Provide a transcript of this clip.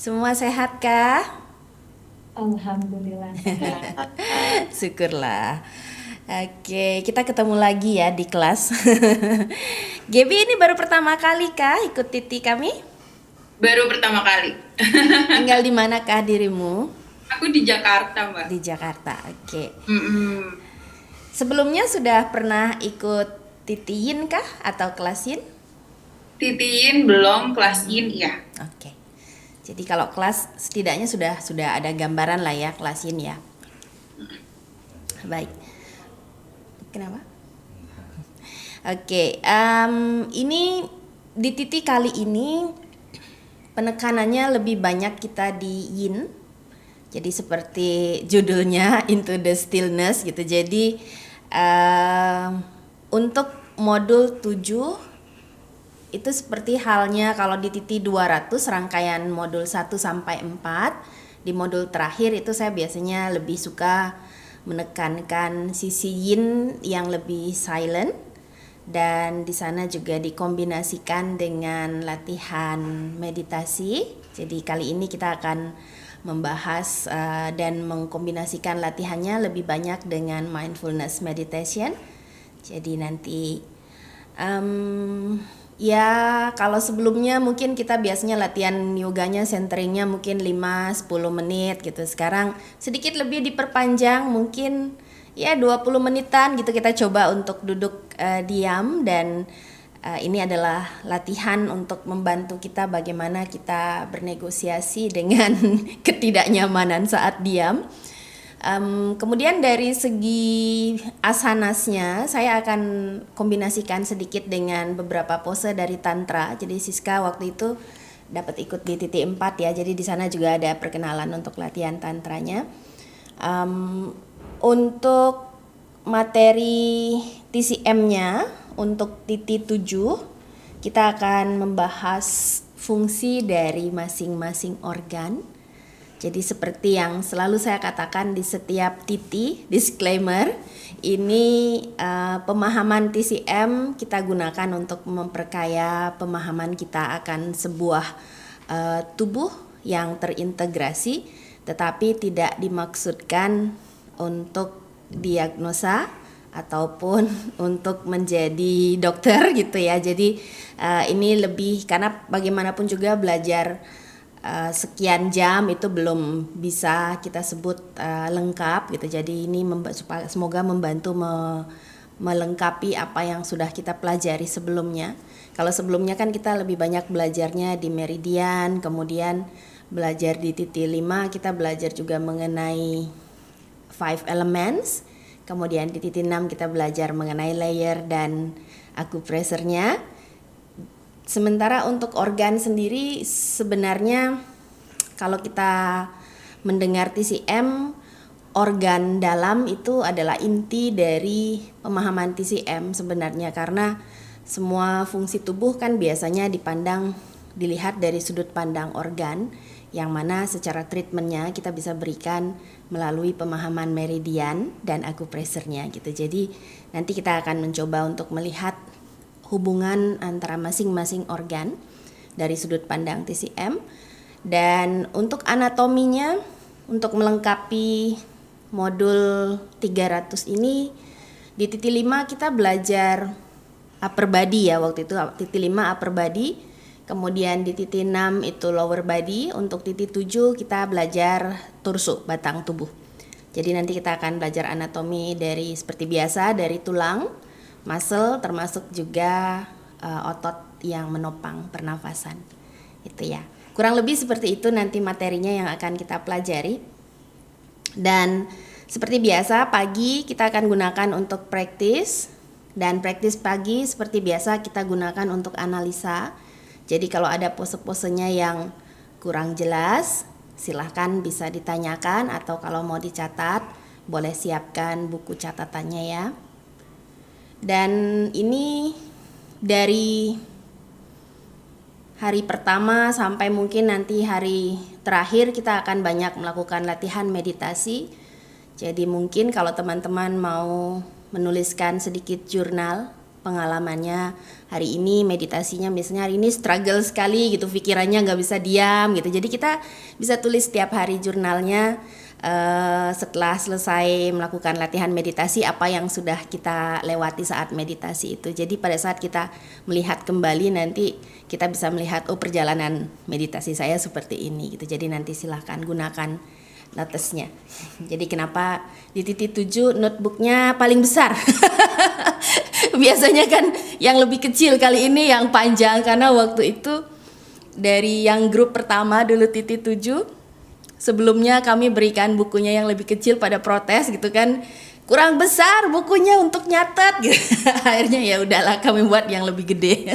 Semua sehat kah? Alhamdulillah sehat. Syukurlah. Oke, kita ketemu lagi ya di kelas. Gaby ini baru pertama kali kah ikut Titi kami? Baru pertama kali. Tinggal di manakah dirimu? Aku di Jakarta, Mbak. Di Jakarta. Oke. Mm-mm. Sebelumnya sudah pernah ikut Titiin kah atau kelasin? Titiin belum, kelasin ya. Oke. Jadi kalau kelas setidaknya sudah ada gambaran lah ya kelasin ya. Baik. Kenapa? Oke, ini di titik kali ini penekanannya lebih banyak kita di yin. Jadi seperti judulnya Into the Stillness gitu. Jadi untuk modul 7 itu seperti halnya kalau di titik 200 rangkaian modul 1 sampai 4. Di modul terakhir itu saya biasanya lebih suka menekankan sisi yin yang lebih silent, dan di sana juga dikombinasikan dengan latihan meditasi. Jadi kali ini kita akan membahas dan mengkombinasikan latihannya lebih banyak dengan mindfulness meditation. Jadi nanti ya kalau sebelumnya mungkin kita biasanya latihan yoganya centeringnya mungkin 5-10 menit gitu. Sekarang sedikit lebih diperpanjang, mungkin ya 20 menitan gitu, kita coba untuk duduk diam. Dan ini adalah latihan untuk membantu kita bagaimana kita bernegosiasi dengan ketidaknyamanan saat diam. Kemudian dari segi asanasnya saya akan kombinasikan sedikit dengan beberapa pose dari tantra. Jadi Siska waktu itu dapat ikut di titik 4 ya. Jadi di sana juga ada perkenalan untuk latihan tantranya. Untuk materi TCM-nya untuk titik 7 kita akan membahas fungsi dari masing-masing organ. Jadi seperti yang selalu saya katakan di setiap titik, disclaimer, ini pemahaman TCM kita gunakan untuk memperkaya pemahaman kita akan sebuah tubuh yang terintegrasi, tetapi tidak dimaksudkan untuk diagnosa ataupun untuk menjadi dokter gitu ya. Jadi ini lebih karena bagaimanapun juga belajar sekian jam itu belum bisa kita sebut lengkap gitu. Jadi ini semoga membantu melengkapi apa yang sudah kita pelajari sebelumnya. Kalau sebelumnya kan kita lebih banyak belajarnya di meridian, kemudian belajar di titik 5 kita belajar juga mengenai 5 elements. Kemudian di titik 6 kita belajar mengenai layer dan acupressurnya. Sementara untuk organ sendiri sebenarnya kalau kita mendengar TCM, organ dalam itu adalah inti dari pemahaman TCM sebenarnya, karena semua fungsi tubuh kan biasanya dilihat dari sudut pandang organ, yang mana secara treatmentnya kita bisa berikan melalui pemahaman meridian dan acupressurnya gitu. Jadi nanti kita akan mencoba untuk melihat hubungan antara masing-masing organ dari sudut pandang TCM. Dan untuk anatominya, untuk melengkapi modul 300 ini, di titik 5 kita belajar upper body ya waktu itu, titik 5 upper body. Kemudian di titik 6 itu lower body. Untuk titik 7 kita belajar torso, batang tubuh. Jadi nanti kita akan belajar anatomi dari seperti biasa, dari tulang, muscle, termasuk juga otot yang menopang pernafasan. Itu ya. Kurang lebih seperti itu nanti materinya yang akan kita pelajari. Dan seperti biasa pagi kita akan gunakan untuk praktis, dan praktis pagi seperti biasa kita gunakan untuk analisa. Jadi kalau ada pose-posenya yang kurang jelas, silahkan bisa ditanyakan, atau kalau mau dicatat boleh siapkan buku catatannya ya. Dan ini dari hari pertama sampai mungkin nanti hari terakhir kita akan banyak melakukan latihan meditasi. Jadi mungkin kalau teman-teman mau menuliskan sedikit jurnal pengalamannya hari ini, meditasinya misalnya hari ini struggle sekali gitu, pikirannya nggak bisa diam gitu. Jadi kita bisa tulis setiap hari jurnalnya setelah selesai melakukan latihan meditasi apa yang sudah kita lewati saat meditasi itu. Jadi pada saat kita melihat kembali nanti kita bisa melihat perjalanan meditasi saya seperti ini gitu. Jadi nanti silahkan gunakan notesnya. Jadi kenapa di titik 7 notebooknya paling besar? Biasanya kan yang lebih kecil, kali ini yang panjang karena waktu itu dari yang grup pertama dulu titik 7 sebelumnya kami berikan bukunya yang lebih kecil pada protes gitu kan, kurang besar bukunya untuk nyatet gitu. Akhirnya ya udahlah kami buat yang lebih gede.